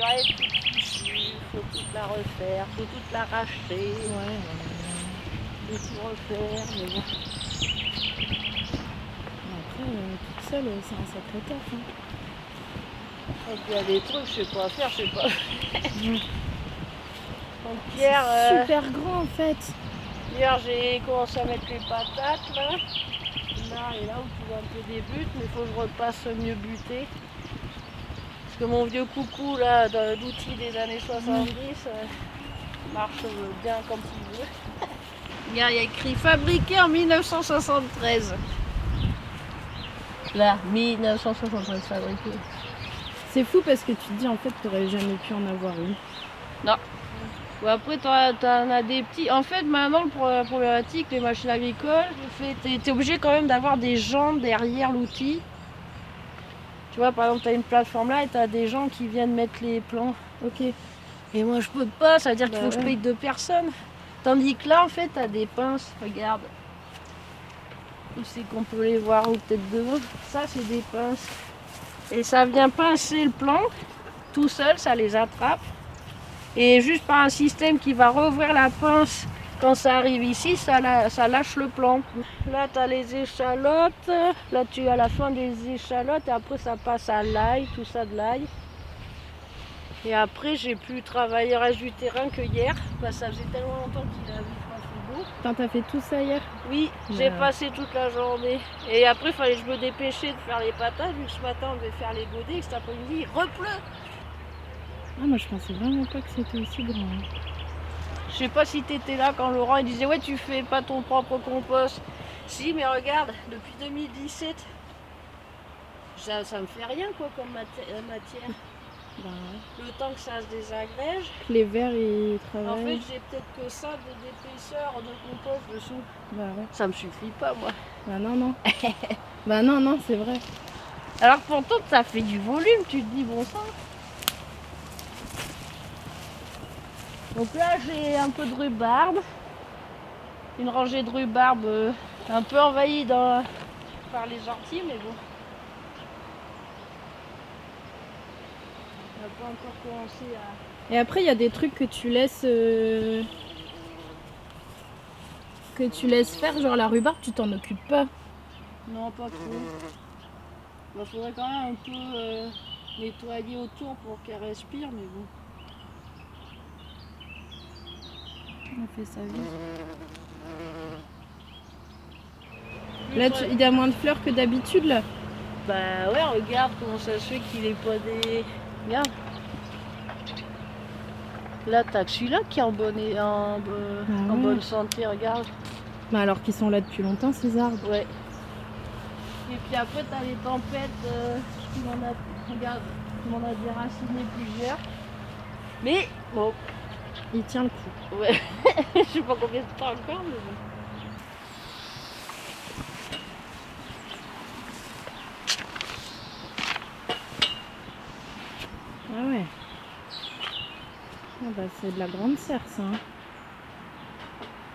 va être toute fichue, faut toute la refaire, faut toute la racheter. Ouais. Faut tout refaire, mais bon. Après, toute seule, c'est un sacré taf. Hein. Et puis il y a des trucs, je sais pas faire, je sais pas. Donc C'est hier, super grand en fait. hier j'ai commencé à mettre les patates là. Là et là où tu vois un peu des buts, mais il faut que je repasse mieux buter. Parce que mon vieux coucou là d'outils des années 70 marche bien comme il veut. Il y a écrit fabriqué en 1973. Là, 1973 fabriqué. C'est fou parce que tu te dis en fait t'aurais jamais pu en avoir une. Non. Ou après t'en as des petits. En fait maintenant la problématique des machines agricoles, t'es obligé quand même d'avoir des gens derrière l'outil. Tu vois par exemple t'as une plateforme là et t'as des gens qui viennent mettre les plans. Ok. Et moi je peux pas, ça veut dire qu'il faut que je ouais. paye 2 personnes. Tandis que là en fait t'as des pinces, regarde. Où c'est qu'on peut les voir ou peut-être devant. Ça c'est des pinces. Et ça vient pincer le plan tout seul, ça les attrape. Et juste par un système qui va rouvrir la pince quand ça arrive ici, ça lâche le plan. Là tu as les échalotes, là tu as la fin des échalotes et après ça passe à l'ail, tout ça de l'ail. Et après j'ai pu travailler le reste du terrain que hier, parce que ça faisait tellement longtemps qu'il avait pas fait beau. T'as fait tout ça hier? Oui, j'ai passé toute la journée. Et après il fallait que je me dépêchais de faire les patates, vu que ce matin on devait faire les godets et que cet après-midi il repleut. Ah moi je pensais vraiment pas que c'était aussi grand. Hein. Je sais pas si t'étais là quand Laurent il disait ouais tu fais pas ton propre compost. Si mais regarde, depuis 2017, ça me fait rien quoi comme matière. Bah ouais. Le temps que ça se désagrège. Les verts ils travaillent. En fait j'ai peut-être que ça d'épaisseur de compost dessous. Bah ouais. Ça me suffit pas moi. Bah non. Bah non, c'est vrai. Alors pourtant ça fait du volume, tu te dis bon sang. Donc là j'ai un peu de rhubarbe. Une rangée de rhubarbe un peu envahie par les orties, mais bon. On n'a pas encore commencé à... Et après il y a des trucs que tu laisses faire, genre la rhubarbe, tu t'en occupes pas. Non, pas trop. Il faudrait quand même un peu nettoyer autour pour qu'elle respire, mais bon. On fait ça vite. Là, il y a moins de fleurs que d'habitude, là. Bah ouais, regarde comment ça se fait qu'il est pas des... Regarde. Là, t'as que celui-là qui est en bonne santé, regarde. Bah alors qu'ils sont là depuis longtemps, ces arbres. Ouais. Et puis après, t'as les tempêtes qui m'en a déraciné plusieurs. Mais bon. Il tient le coup. Ouais. Je sais pas combien de temps encore, mais bon. Ah ouais. Ah bah c'est de la grande serre, ça. Hein.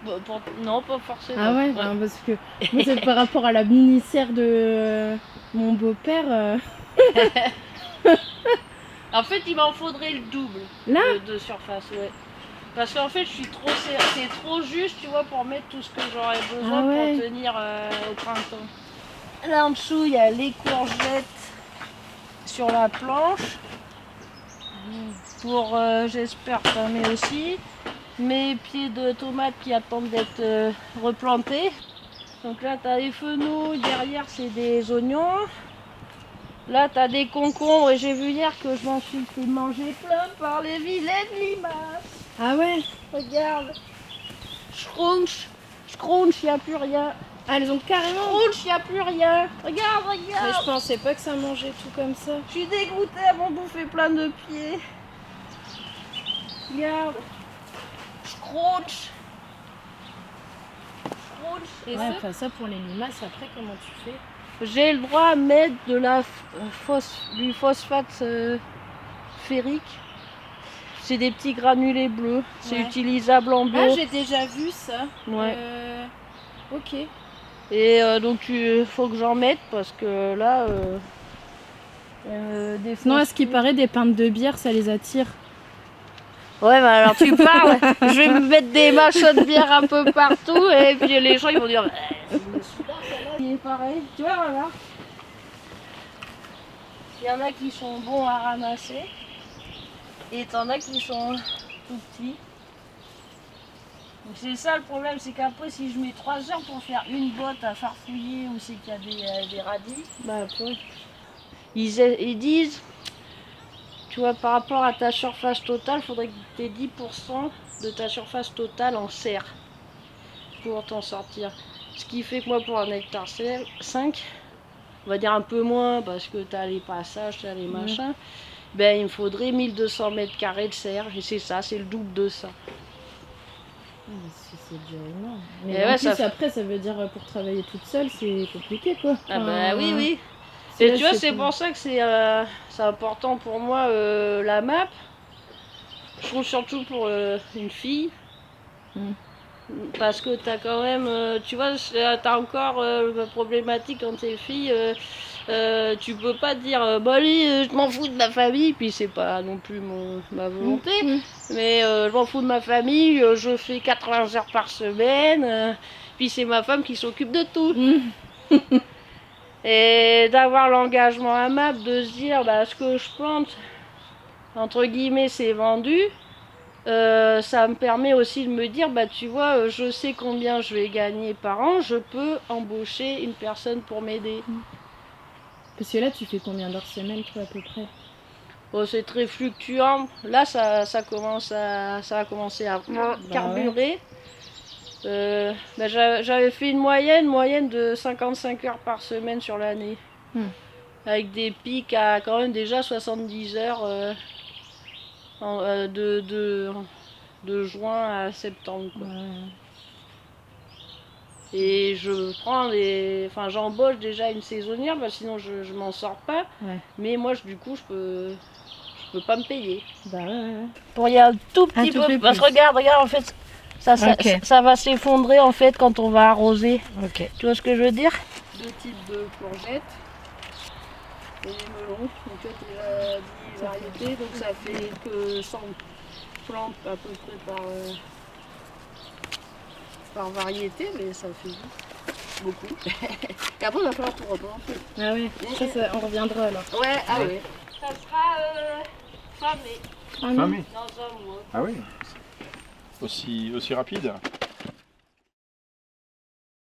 Bah, non, pas forcément. Ah ouais, bah, parce que moi, c'est par rapport à la mini-serre de mon beau-père. En fait, il m'en faudrait le double de surface, ouais. Parce qu'en fait, c'est trop juste, tu vois, pour mettre tout ce que j'aurais besoin pour tenir au printemps. Là en dessous, il y a les courgettes sur la planche. Pour, j'espère, fermer aussi. Mes pieds de tomates qui attendent d'être replantés. Donc là, tu as les fenouils, derrière, c'est des oignons. Là, tu as des concombres et j'ai vu hier que je m'en suis fait manger plein par les vilaines limaces. Ah ouais. Regarde. Scrunch, il n'y a plus rien. Ah, elles ont carrément... Scrunch, il n'y a plus rien. Regarde. Mais je pensais pas que ça mangeait tout comme ça. Je suis dégoûtée, elles m'ont bouffé plein de pieds. Regarde. Scrunch. Et ouais, ça pour les limaces, après comment tu fais? J'ai le droit à mettre de du phosphate ferrique. C'est des petits granulés bleus. C'est utilisable en bio. Ah, j'ai déjà vu ça. Ouais. Ok. Et donc il faut que j'en mette parce que là, Non, à ce qui paraît, des pintes de bière, ça les attire. Ouais, mais alors tu parles, je vais me mettre des machins de bière un peu partout et puis les gens ils vont dire c'est une soudain celle-là. Il est pareil, tu vois, voilà. Il y en a qui sont bons à ramasser et t'en as qui sont tout petits. Donc c'est ça le problème, c'est qu'après si je mets 3 heures pour faire une botte à farfouiller ou c'est qu'il y a des radis, Bah, ouais. ils disent, tu vois, par rapport à ta surface totale, il faudrait que tu aies 10% de ta surface totale en serre pour t'en sortir. Ce qui fait que moi, pour 1,5 hectare, on va dire un peu moins parce que tu as les passages, tu as les machins, ben, il me faudrait 1200 mètres carrés de serre. Et c'est ça, c'est le double de ça. C'est déjà énorme. Mais Et en ouais, plus, ça... après, ça veut dire pour travailler toute seule, c'est compliqué quoi. Ah bah oui, oui. Et Et tu vois, c'est pour ça que c'est important pour moi la map. Je trouve surtout pour une fille. Parce que t'as quand même, tu vois, t'as encore la problématique quand t'es fille. Tu peux pas dire, bon allez, je m'en fous de ma famille, puis c'est pas non plus ma volonté. Mais je m'en fous de ma famille, je fais 80 heures par semaine, puis c'est ma femme qui s'occupe de tout. Et d'avoir l'engagement à map, de se dire, bah, ce que je plante, entre guillemets, c'est vendu. Ça me permet aussi de me dire, bah tu vois, je sais combien je vais gagner par an, je peux embaucher une personne pour m'aider. Parce que là, tu fais combien d'heures semaine, toi, à peu près? Oh, c'est très fluctuant. Là, ça a commencé à carburer. Ouais. J'avais fait une moyenne de 55 heures par semaine sur l'année. Avec des pics à quand même déjà 70 heures de juin à septembre. Quoi. Et je prends j'embauche déjà une saisonnière, bah, sinon je m'en sors pas. Mais moi, du coup, je peux pas me payer. Bah ouais. Pour y aller un tout petit peu. Parce que regarde, en fait, ça va s'effondrer en fait quand on va arroser. Tu vois ce que je veux dire? 2 types de courgettes et des melons. Donc tu as 10 variétés, donc ça fait que 100 plantes à peu près par variété, mais ça fait beaucoup. Et après, il va falloir tout replanter. Ah oui, ça, on reviendra alors. Ouais, ah oui. Ça sera fin mai. Fin mai. Dans un mois. Ah oui. Aussi rapide.